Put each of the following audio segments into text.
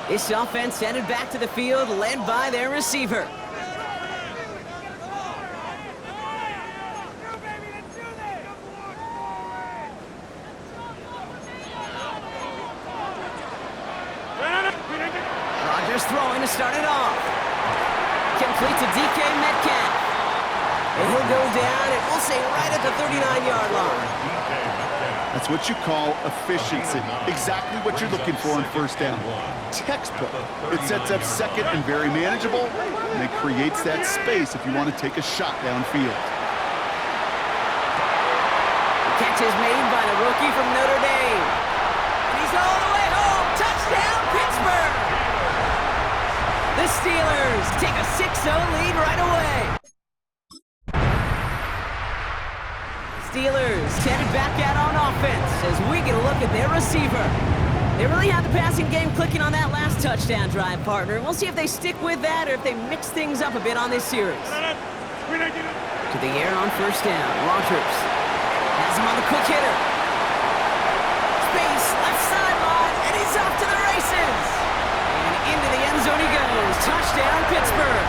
This offense headed back to the field, led by their receiver. Rodgers throwing to start it off. Complete to DK Metcalf. And he'll go down, and we'll say right at the 39-yard line. That's what you call efficiency. Exactly what you're looking for on first down. Textbook. It sets up second and very manageable, and it creates that space if you want to take a shot downfield. The catch is made by the rookie from Notre Dame. And he's all the way home. Touchdown, Pittsburgh! The Steelers take a 6-0 lead right away. Steelers headed back out on offense as we get a look at their receiver. They really had the passing game clicking on that last touchdown drive, partner. We'll see if they stick with that or if they mix things up a bit on this series. To the air on first down. Rodgers has him on the quick hitter. Space, left sideline, and he's off to the races. And into the end zone he goes. Touchdown, Pittsburgh.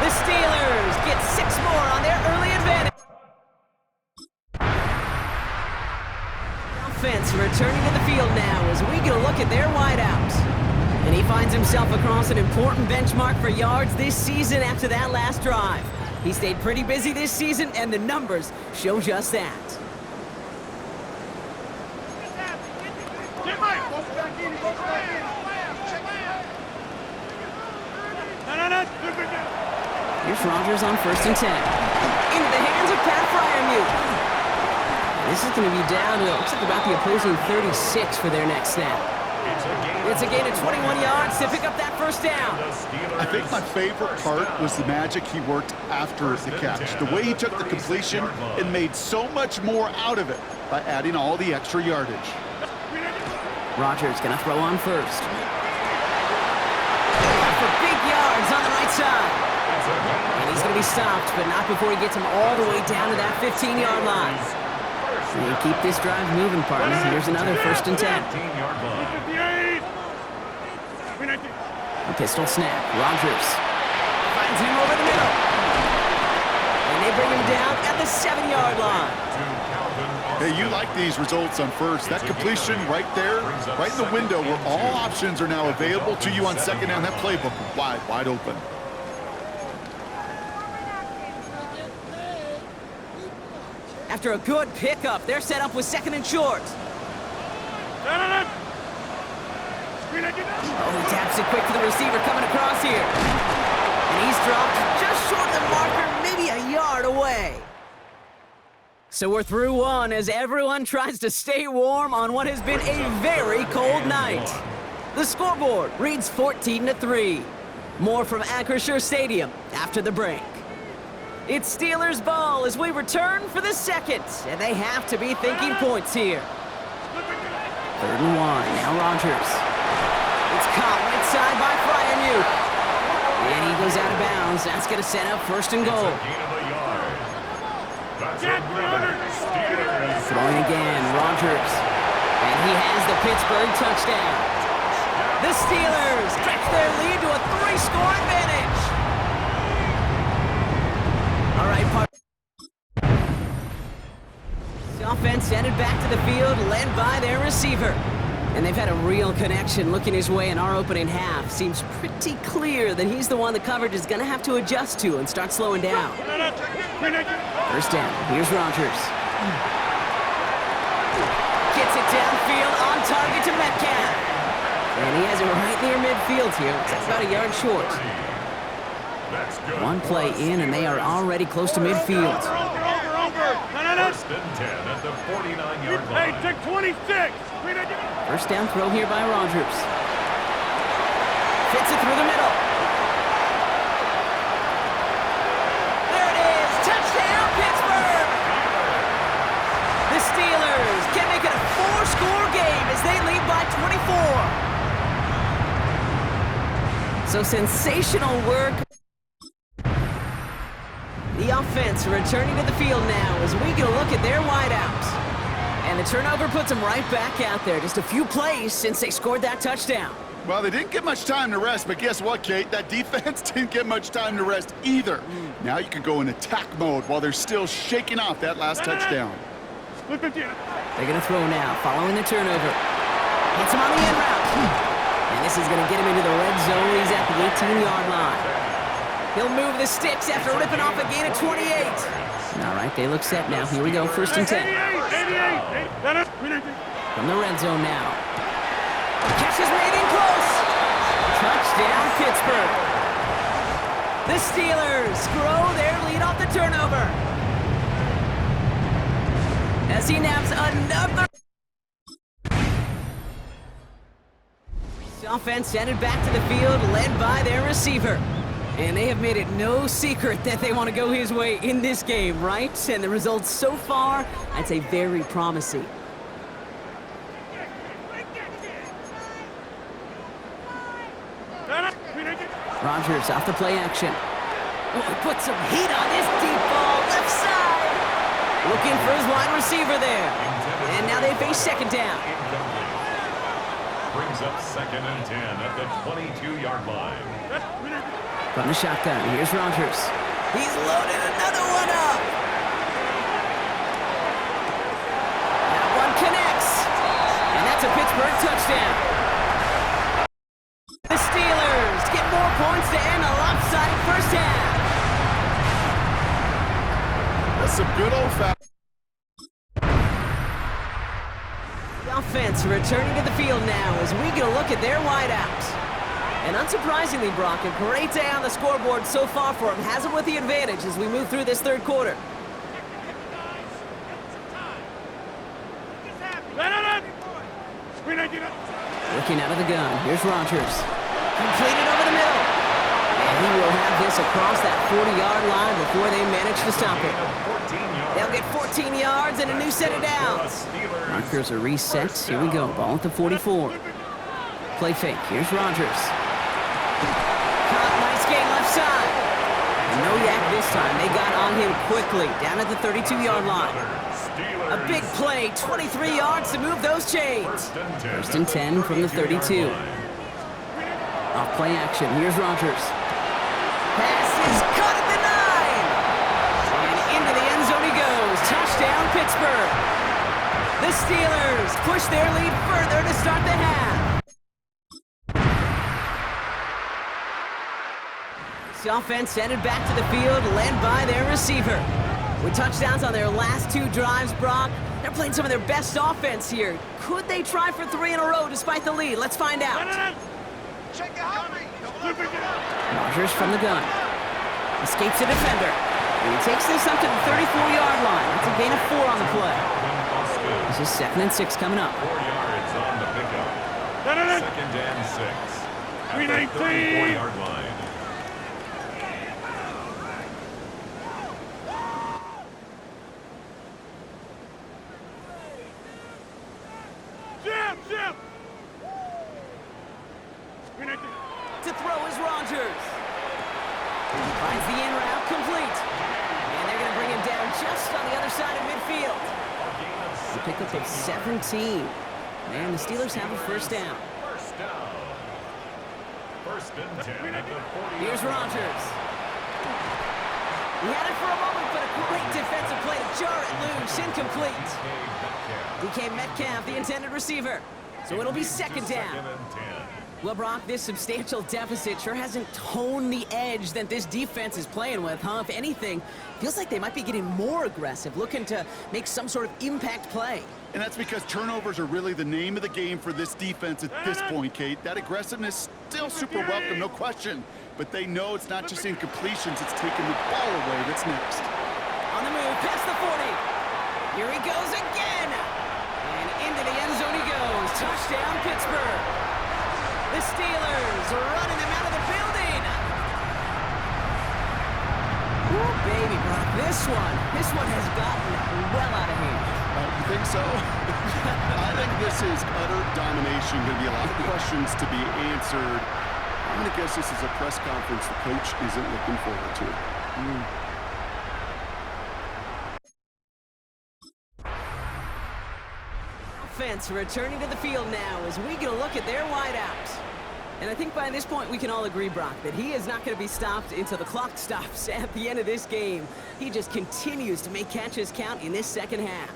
The Steelers get 6 more on their early advantage. Offense returning to the field now as we get a look at their wideouts. And he finds himself across an important benchmark for yards this season after that last drive. He stayed pretty busy this season, and the numbers show just that. Here's Rodgers on 1st and 10. Into the hands of Pat Freiermuth. This is going to be down to, looks like about the opposing 36 for their next snap. It's a gain of 21 yards to pick up that first down. I think my favorite part was the magic he worked after the catch. The way he took the completion and made so much more out of it by adding all the extra yardage. Rodgers going to throw on first. For big yards on the right side. And he's going to be stopped, but not before he gets him all the way down to that 15-yard line. They keep this drive moving, partner. Here's another 1st and 10. A pistol snap. Rodgers finds him over the middle. And they bring him down at the 7-yard line. Hey, you like these results on first. That completion right there, right in the window where all options are now available to you on second down. That playbook wide open. After a good pickup, they're set up with 2nd and short. Oh, he taps it quick to the receiver coming across here. And he's dropped just short of the marker, maybe a yard away. So we're through one as everyone tries to stay warm on what has been a very cold night. The scoreboard reads 14-3. More from Acrisure Stadium after the break. It's Steelers ball as we return for the second, and they have to be thinking points here. 3rd and 1, now Rodgers. It's caught right side by Freiermuth. And he goes out of bounds. That's going to set up 1st and goal. Throwing again, Rodgers. And he has the Pittsburgh touchdown. The Steelers stretch their lead to a 3-score advantage. All right, the offense headed back to the field, led by their receiver. And they've had a real connection looking his way in our opening half. Seems pretty clear that he's the one the coverage is going to have to adjust to and start slowing down. 1st down, here's Rodgers. Gets it downfield, on target to Metcalf. And he has it right near midfield here. It's about a yard short. One play in, and they are already close to midfield. 1st and 10 at the 49-yard line. Hey, take 26. 1st down throw here by Rodgers. Fits it through the middle. There it is. Touchdown! So sensational work. The offense returning to the field now as we get a look at their wideouts. And the turnover puts them right back out there. Just a few plays since they scored that touchdown. Well, they didn't get much time to rest, but guess what, Kate? That defense didn't get much time to rest either. Now you can go in attack mode while they're still shaking off that last touchdown. They're going to throw now, following the turnover. Hits him on the end route. And this is going to get him into the red zone. He's at the 18-yard line. He'll move the sticks after ripping off a gain of 28. All right, they look set now. Here we go, 1st and 10. From the red zone now. Catch is made in close. Touchdown, Pittsburgh. The Steelers grow their lead off the turnover. As he naps another. The offense headed back to the field, led by their receiver. And they have made it no secret that they want to go his way in this game, right? And the results so far, I'd say very promising. Rodgers off the play action. Oh, he put some heat on this deep ball, left side. Looking for his wide receiver there. And now they face 2nd down. Brings up 2nd and 10 at the 22-yard line. From the shotgun, here's Rodgers. He's loaded another one up. That one connects. And that's a Pittsburgh touchdown. The Steelers get more points to end a lopsided first half. That's some good old-fashioned. The offense returning to the field now as we get a look at their wideouts. And unsurprisingly, Brock, a great day on the scoreboard so far for him. Has him with the advantage as we move through this 3rd quarter. Looking out of the gun, here's Rodgers. Completed over the middle. And he will have this across that 40-yard line before they manage to stop it. They'll get 14 yards and a new set of downs. Markers are reset. Here we go. Ball at the 44. Play fake. Here's Rodgers. Nice gain left side. And no yak this time. They got on him quickly. Down at the 32-yard line. A big play. 23 yards to move those chains. 1st and 10 from the 32. Off play action. Here's Rodgers. Pass is cut at the 9. And into the end zone he goes. Touchdown, Pittsburgh. The Steelers push their lead further to start the half. The offense headed back to the field, led by their receiver. With touchdowns on their last 2 drives, Brock, they're playing some of their best offense here. Could they try for 3 in a row despite the lead? Let's find out. Rodgers from the gun. Escapes a defender. And he takes this up to the 34-yard line. That's a gain of 4 on the play. This is 2nd and 6 coming up. 4 yards on the pickup. 2nd and 6. At the 34-yard line. To throw is Rodgers. Finds the in route complete. And they're going to bring him down just on the other side of midfield. The pickup of 17. And the Steelers have a 1st down. 1st and 10 at the 40. Here's Rodgers. He had it for a moment, but a great defensive play to jar it loose. Incomplete. DK Metcalf, the intended receiver. So it'll be 2nd down. Well, Brock, this substantial deficit sure hasn't toned the edge that this defense is playing with, huh? If anything, feels like they might be getting more aggressive, looking to make some sort of impact play. And that's because turnovers are really the name of the game for this defense at this point, Kate. That aggressiveness still super welcome, no question. But they know it's not just incompletions, it's taking the ball away that's next. On the move, past the 40. Here he goes again. And into the end zone he goes. Touchdown, Pittsburgh. The Steelers are running them out of the building. Ooh, baby, Brock, this one has gotten well out of hand. You think so? I think this is utter domination. Going to be a lot of questions to be answered I'm going to guess this is a press conference the coach isn't looking forward to. Offense returning to the field now as we get a look at their wideouts. And I think by this point we can all agree, Brock, that he is not going to be stopped until the clock stops at the end of this game. He just continues to make catches count in this second half.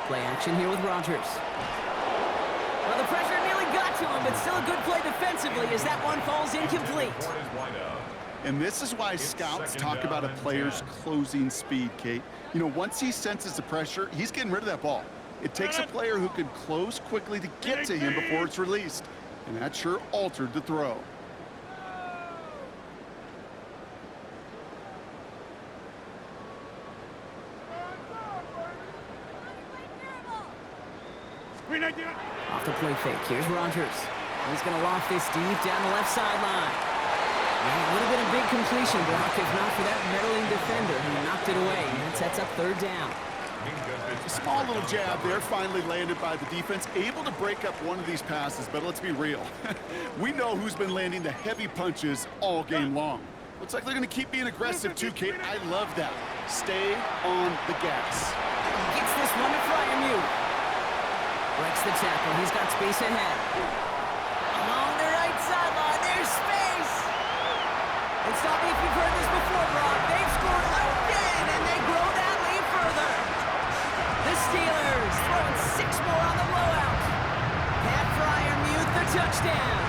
Play action here with Rodgers. Well, the pressure nearly got to him, but still a good play defensively as that one falls incomplete. And this is why scouts talk about a player's closing speed, Kate. You know, once he senses the pressure, he's getting rid of that ball. It takes a player who can close quickly to get to him before it's released. And that sure altered the throw. Off the play fake, here's Rodgers. He's going to loft this deep down the left sideline. Yeah, a little bit of big completion, Brock, if not for that meddling defender who knocked it away. And that sets up third down. A small little jab there, finally landed by the defense. Able to break up one of these passes, but let's be real. We know who's been landing the heavy punches all game long. Looks like they're going to keep being aggressive too, Kate. I love that. Stay on the gas. Gets this one to Freiermuth. Breaks the tackle. He's got space ahead. Along the right sideline, there's space. And stop me if you've heard this before, Brock. They've scored again, and they grow that lead further. The Steelers throwing 6 more on the blowout. Pat Freiermuth, the touchdown.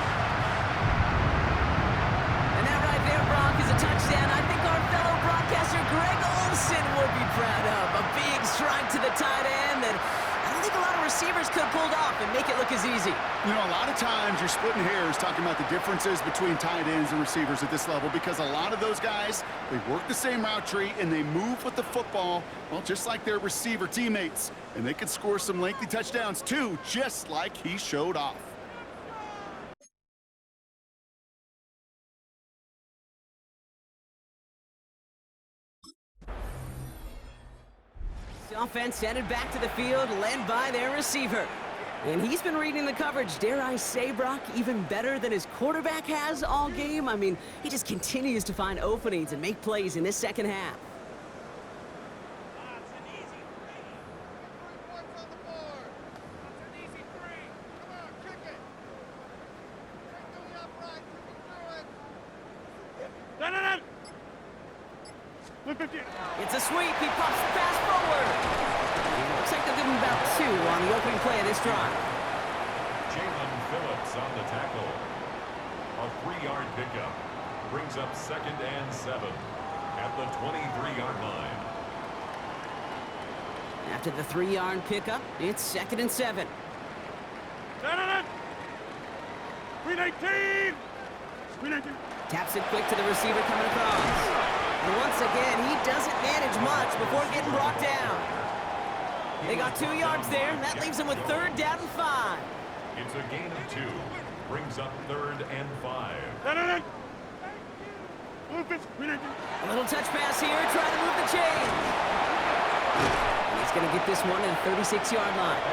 And that right there, Brock, is a touchdown I think our fellow broadcaster Greg Olsen would be proud of. A big strike to the tight end that I don't think a lot of receivers could have pulled off and make it look as easy. You know, a lot of times you're splitting hairs talking about the differences between tight ends and receivers at this level because a lot of those guys, they work the same route tree and they move with the football, well, just like their receiver teammates. And they can score some lengthy touchdowns too, just like he showed off. Offense headed back to the field, led by their receiver. And he's been reading the coverage, dare I say, Brock, even better than his quarterback has all game. I mean, he just continues to find openings and make plays in this second half. It's a sweep. He pops the pass forward. Looks like they'll give him about 2 on the opening play of this drive. Jalen Phillips on the tackle. A 3-yard pickup brings up 2nd and 7 at the 23-yard line. After the 3-yard pickup, it's 2nd and 7. 319. Taps it quick to the receiver coming across. And once again, he doesn't manage much before getting brought down. They got 2 yards there, and that leaves them with 3rd down and 5. It's a gain of 2. Brings up 3rd and 5. A little touch pass here, trying to move the chains. And he's going to get this one at the 36-yard line.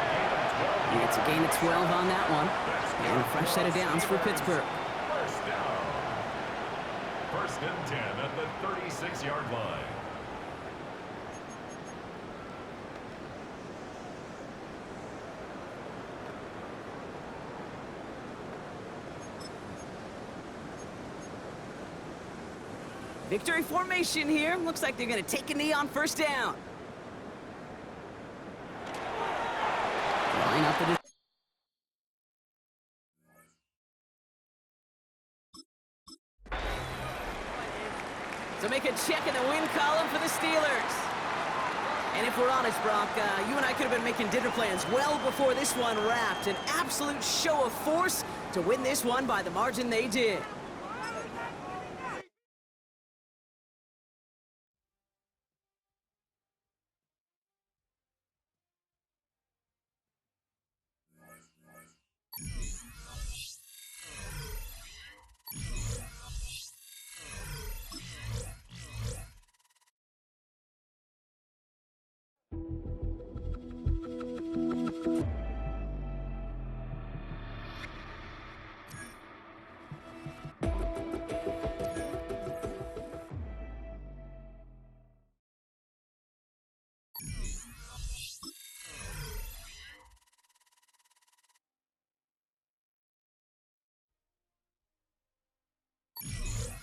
And it's a gain of 12 on that one. And a fresh set of downs for Pittsburgh. First down. 1st and 10 at the 36-yard line. Victory formation here. Looks like they're going to take a knee on 1st down. Line up the So make a check in the win column for the Steelers. And if we're honest, Brock, you and I could have been making dinner plans well before this one wrapped. An absolute show of force to win this one by the margin they did. Phillips.